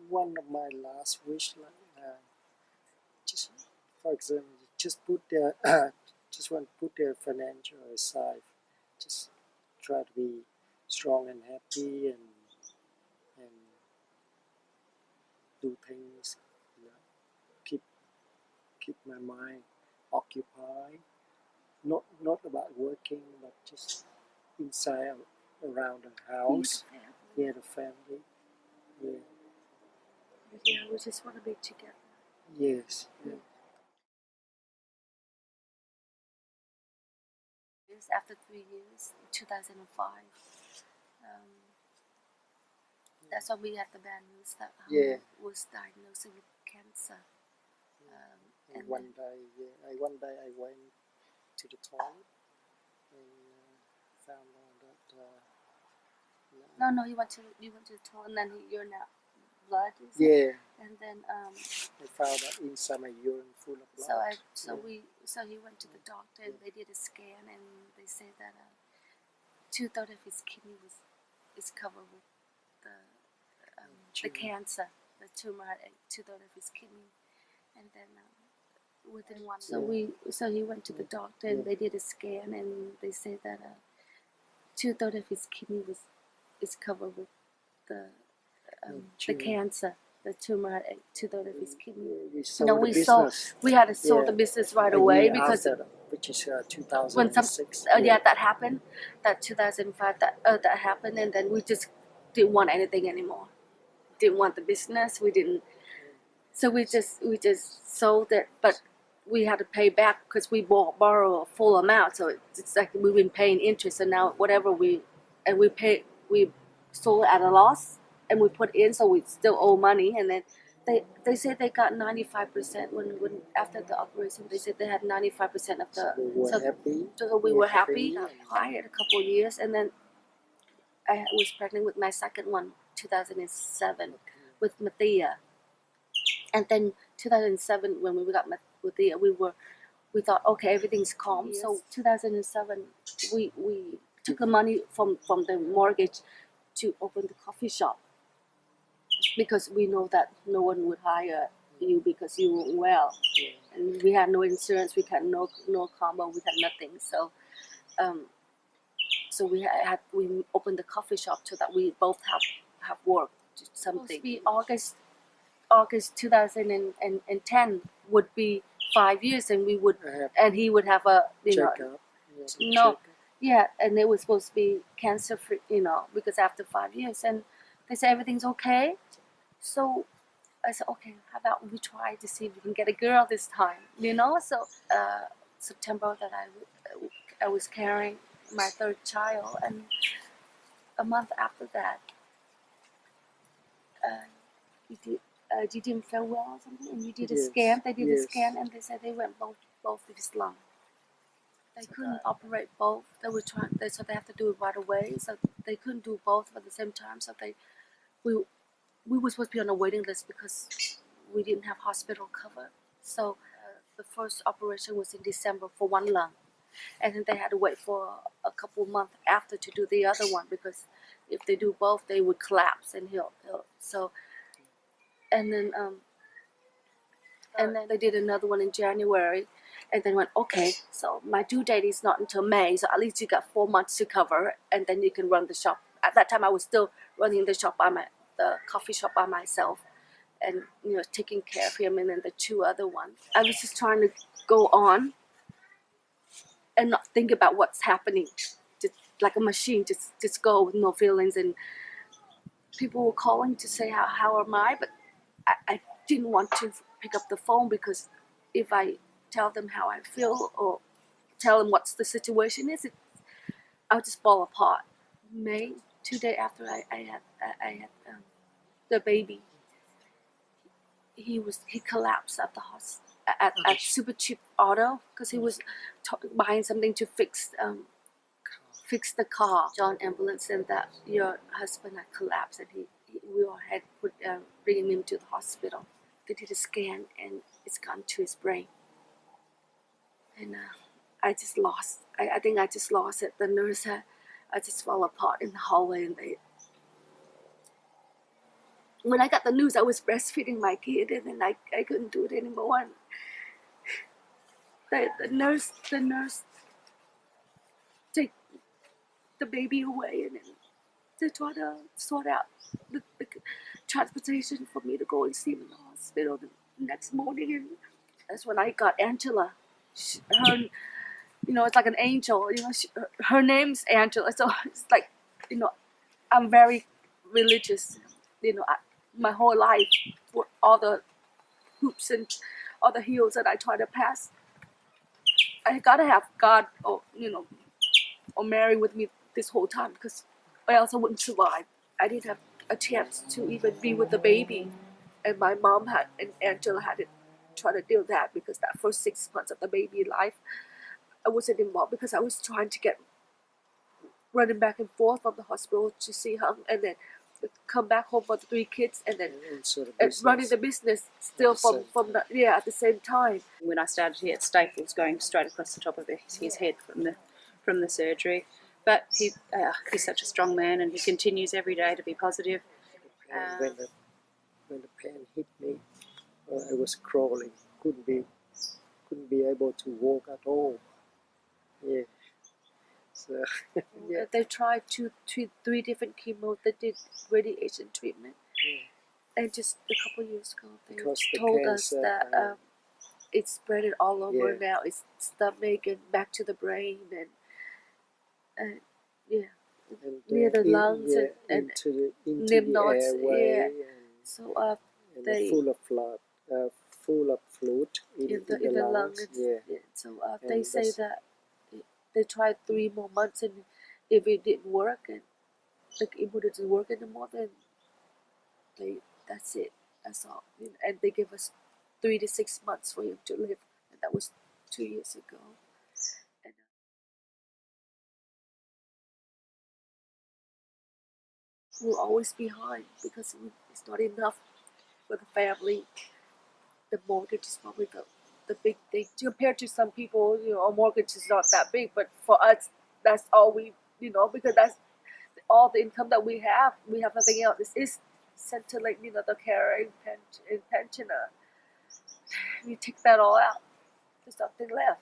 one of my last wish, just for example, just put their just want to put their financial aside, just try to be strong and happy and do things, keep my mind occupied, not about working, but just inside around the house, near the family. Yeah, we just want to be together. Yes. Yeah. After 3 years, 2005, that's when we had the bad news that Hung was diagnosed with cancer. And one day I went to the toilet and found out that no, you went to the toilet and then you're not blood. Yeah. And then I found that inside my urine full of blood. So he went to the doctor and they did a scan and they said that 2/3 of his kidney is covered with the cancer, the tumor at 2/3 of his kidney, and then within one. So he went to the doctor and they did a scan and they said that 2/3 of his kidney is covered with the cancer, the tumor at 2/3 of his kidney. We had to sold the business right away because which is 2006. That happened, that 2005 that happened, and then we just didn't want anything anymore. Didn't want the business. We didn't. So we just sold it, but we had to pay back because we borrow a full amount. So it's like we've been paying interest, and now whatever we sold it at a loss, and we put in, so we still owe money. And then they said they got 95% when after the operation. They said they had 95% of the. So we were happy. Quiet a couple of years, and then I was pregnant with my second one, 2007, with Mathia. And then 2007, when we got Mathia, we thought, okay, everything's calm. Yes. So 2007, we took the money from the mortgage to open the coffee shop because we know that no one would hire you because you weren't well, and we had no insurance, we had no combo, we had nothing. So so we opened the coffee shop so that we both have work, something. August 2010 would be 5 years, and and he would have a and it was supposed to be cancer free, because after 5 years, and they said everything's okay. So I said, okay, how about we try to see if we can get a girl this time, So September that I was carrying my third child, and a month after that, you didn't feel well or something, and you did a scan. They did a scan, and they said they went both of his lungs. They couldn't operate both. They were trying. So they have to do it right away. So they couldn't do both at the same time. So we were supposed to be on a waiting list because we didn't have hospital cover. So the first operation was in December for one lung, and then they had to wait for a couple of months after to do the other one, because if they do both, they would collapse and he'll. So, and then they did another one in January, and then went, okay, so my due date is not until May, so at least you got 4 months to cover, and then you can run the shop. At that time, I was still running the coffee shop by myself, and taking care of him, and then the two other ones. I was just trying to go on and not think about what's happening, just like a machine, just go with no feelings. And people were calling to say how am I, but I didn't want to pick up the phone, because if I tell them how I feel or tell them what's the situation is, I'll just fall apart. May, 2 days after I had the baby, he collapsed at the hospital at Super Cheap Auto, because he was buying something to fix the car. John ambulance said that your husband had collapsed, and we all had bringing him to the hospital. They did a scan, and it's gone to his brain. And I just lost. I think I just lost it. The nurse I just fell apart in the hallway, and when I got the news, I was breastfeeding my kid, and then I couldn't do it anymore. And the nurse take the baby away, and then they try to sort out the transportation for me to go and see him in the hospital the next morning. And that's when I got Angela. Her, it's like an angel. Her name's Angela, so it's like, I'm very religious. My whole life, for all the hoops and all the hills that I try to pass, I gotta have God or Mary with me this whole time, because or else I wouldn't survive. I didn't have a chance to even be with the baby, and my mom and Angela had to try to deal with that, because that first 6 months of the baby life, I wasn't involved because I was trying to get running back and forth from the hospital to see Hung, and then come back home for the 3 kids, and then running the business still from at the same time. When I started, he had staples going straight across the top of his head from the surgery. But he's such a strong man, and he continues every day to be positive. When the pain hit me, I was crawling, couldn't be able to walk at all. Yeah. So yeah. They tried 3 different chemo. They did radiation treatment, and just a couple of years ago, they told us that it's spread it all over now. It's stomach and back to the brain, and near the lungs and into lymph the nodes. airway. So they full of fluid in the lungs. So they say that they tried 3 more months, and if it didn't work and the chemo didn't work anymore, then that's it. That's all. And they give us 3 to 6 months for him to live, and that was 2 years ago. And we're always behind because it's not enough for the family. The mortgage is probably the big thing compared to some people. A mortgage is not that big, but for us, that's all we, because that's all the income that we have. We have nothing else. This is sent to the caring pensioner. You take that all out, there's nothing left.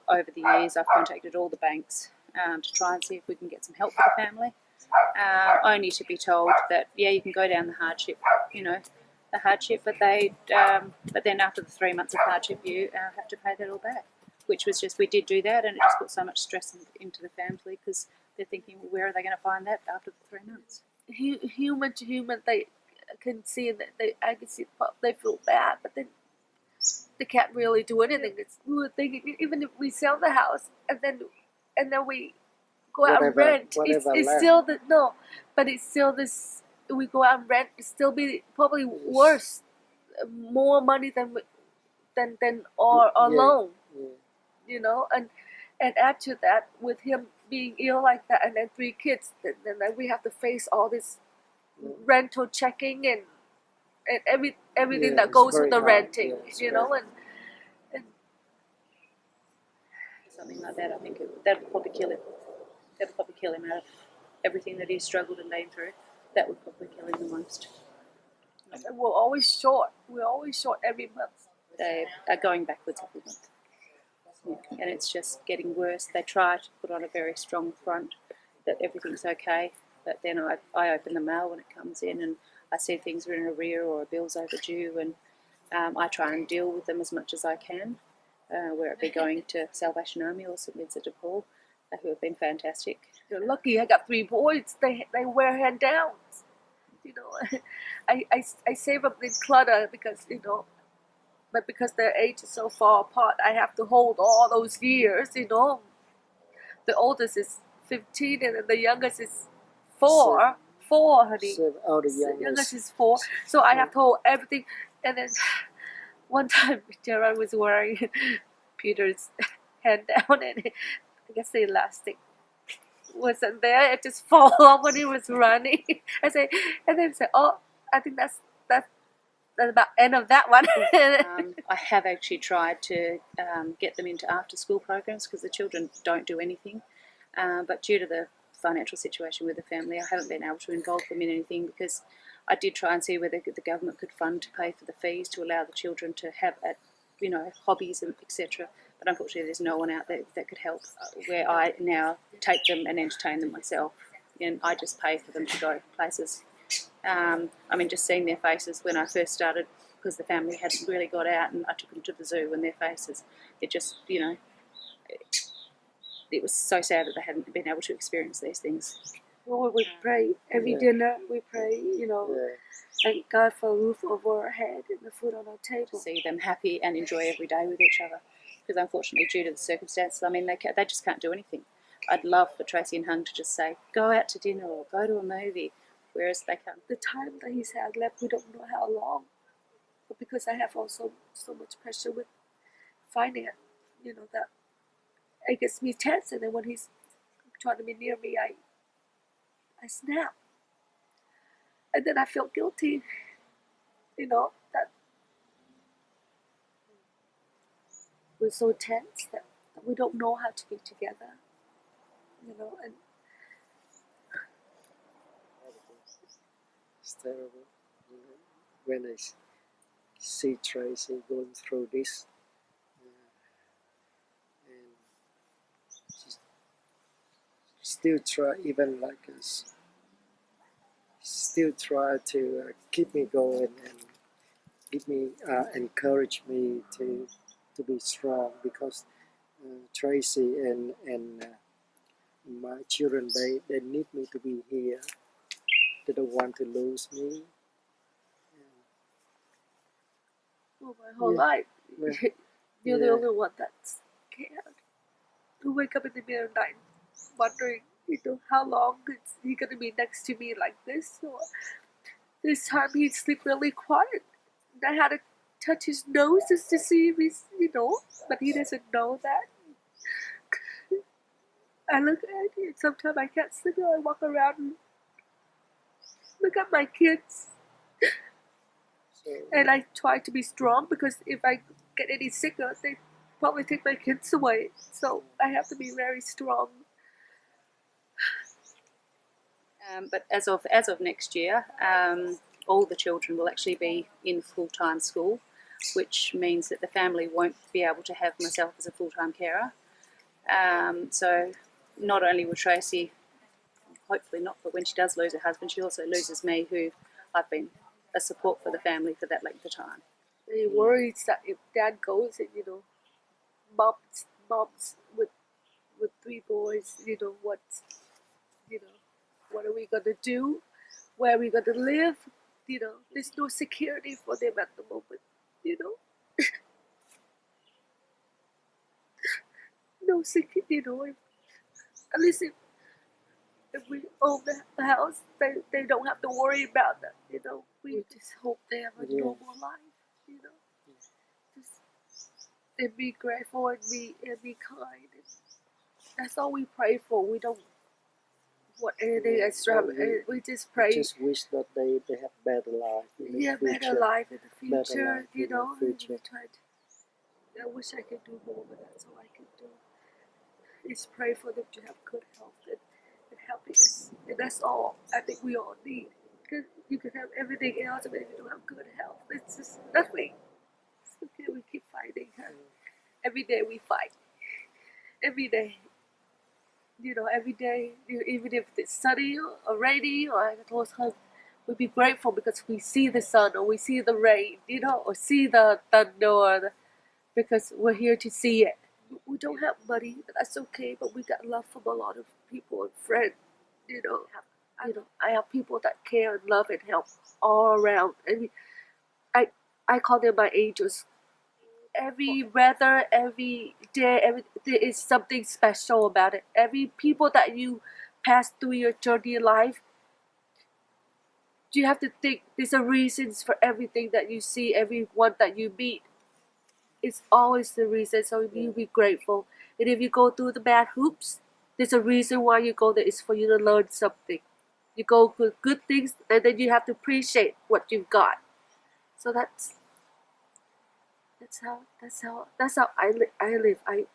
Over the years, I've contacted all the banks to try and see if we can get some help for the family, only to be told that you can go down the hardship, but then after the 3 months of hardship, you have to pay that all back. Which was we did do that, and it just put so much stress into the family, because they're thinking, well, where are they going to find that after the 3 months? Human to human, they can see that I can see they feel bad, but then they can't really do anything. It's even if we sell the house and then we go out and rent, it's still but it's still this. We go out and rent, it's still be probably worse, more money than our loan, and add to that with him being ill like that, and then 3 kids, then we have to face all this rental checking and everything that goes with the renting, and something like that. I think that would probably kill him. That would probably kill him out of everything that he's struggled and been through. That would probably kill him the most. And we're always short. Every month. They are going backwards every month. And it's just getting worse. They try to put on a very strong front that everything's okay, but then I open the mail when it comes in, and I see things are in arrear or a bill's overdue, and I try and deal with them as much as I can, whether it be going to Salvation Army or St Vincent de Paul, who have been fantastic. You're lucky. I got 3 boys. They wear hand downs. I save up the clutter because but because their age is so far apart, I have to hold all those years. The oldest is 15, and then the youngest is 4. 4, honey. The youngest is 4. So I have to hold everything. And then one time, Gerard was wearing Peter's hand down, and I guess the elastic wasn't there. It just fall off when he was running. And then say, "Oh, I think that's about end of that one." I have actually tried to get them into after-school programs, because the children don't do anything. But due to the financial situation with the family, I haven't been able to involve them in anything, because I did try and see whether the government could fund to pay for the fees to allow the children to have, hobbies and etc. But unfortunately, there's no one out there that could help. Where I now take them and entertain them myself, and I just pay for them to go places. Just seeing their faces when I first started, because the family hadn't really got out, and I took them to the zoo, and their faces, it just, it was so sad that they hadn't been able to experience these things. Lord, we pray every Yeah. dinner. We pray, Yeah. thank God for a roof over our head and the food on our To table. see them happy and enjoy every day with each other, because unfortunately, due to the circumstances, they just can't do anything. I'd love for Tracy and Hung to just say, go out to dinner or go to a movie, whereas they can't. The time that he's had left, we don't know how long. But because I have also so much pressure with finance, that it gets me tense, and then when he's trying to be near me, I snap. And then I feel guilty, that we're so tense that we don't know how to be together, and It's terrible. When I see Tracy going through this, and she still try, even like us, still try to keep me going and give me encourage me to be strong, because Tracy and my children, they need me to be here. They don't want to lose me. my whole Yeah. life, Yeah. you're the Yeah. only one that's scared. You wake up in the middle of the night wondering, how long is he going to be next to me like this? Or this time he'd sleep really quiet. And I had to touch his nose just to see if he's, but he doesn't know that. I look at it, sometimes I can't sleep, I walk around and look at my kids. So, And I try to be strong, because if I get any sicker, they probably take my kids away. So I have to be very strong. But as of next year, all the children will actually be in full-time school, which means that the family won't be able to have myself as a full-time carer. So not only will Tracy, hopefully not, but when she does lose her husband, she also loses me, who I've been a support for the family for that length of time. And he worries that if dad goes and, moms with 3 boys, what are we gonna do? Where are we gonna live? There's no security for them at the moment, no security, at least if we own the house, they don't have to worry about that, We just hope they have a Yeah. normal life, Just, and be grateful and be kind. And that's all we pray for. We don't want anything extra. We just pray. just wish that they have better life in the future. Better life in the Better future, life in the future. We tried. I wish I could do more, but that's all I can do. Is pray for them to have good health and happiness. And that's all I think we all need. Because you can have everything else, but if you don't have good health, it's just nothing. It's okay, we keep fighting. Every day we fight. Every day. Every day, even if it's sunny or rainy, or I told her, we'd be grateful because we see the sun, or we see the rain, or see the thunder, because we're here to see it. We don't have money, but that's okay, but we got love from a lot of people and friends, I have people that care and love and help all around. And I call them my angels. Every weather, every day, there is something special about it. Every people that you pass through your journey in life, you have to think there's a reasons for everything that you see, everyone that you meet. It's always the reason, so you be grateful. And if you go through the bad hoops, there's a reason why you go there. It's for you to learn something. You go for good things, and then you have to appreciate what you've got. So that's how I live. I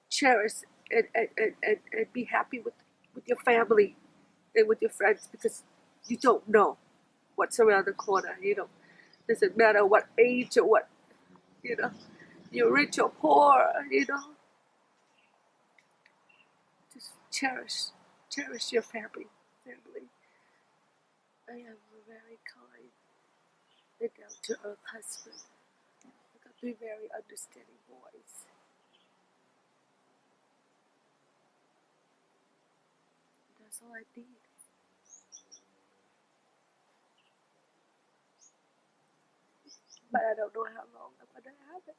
cherish and be happy with your family and with your friends, because you don't know what's around the corner. Doesn't matter what age or what, you're rich or poor, just cherish your family. I am a very kind and down-to-earth husband. I got 3 very understanding boys. That's all I need. But I don't know how long I'm gonna have it.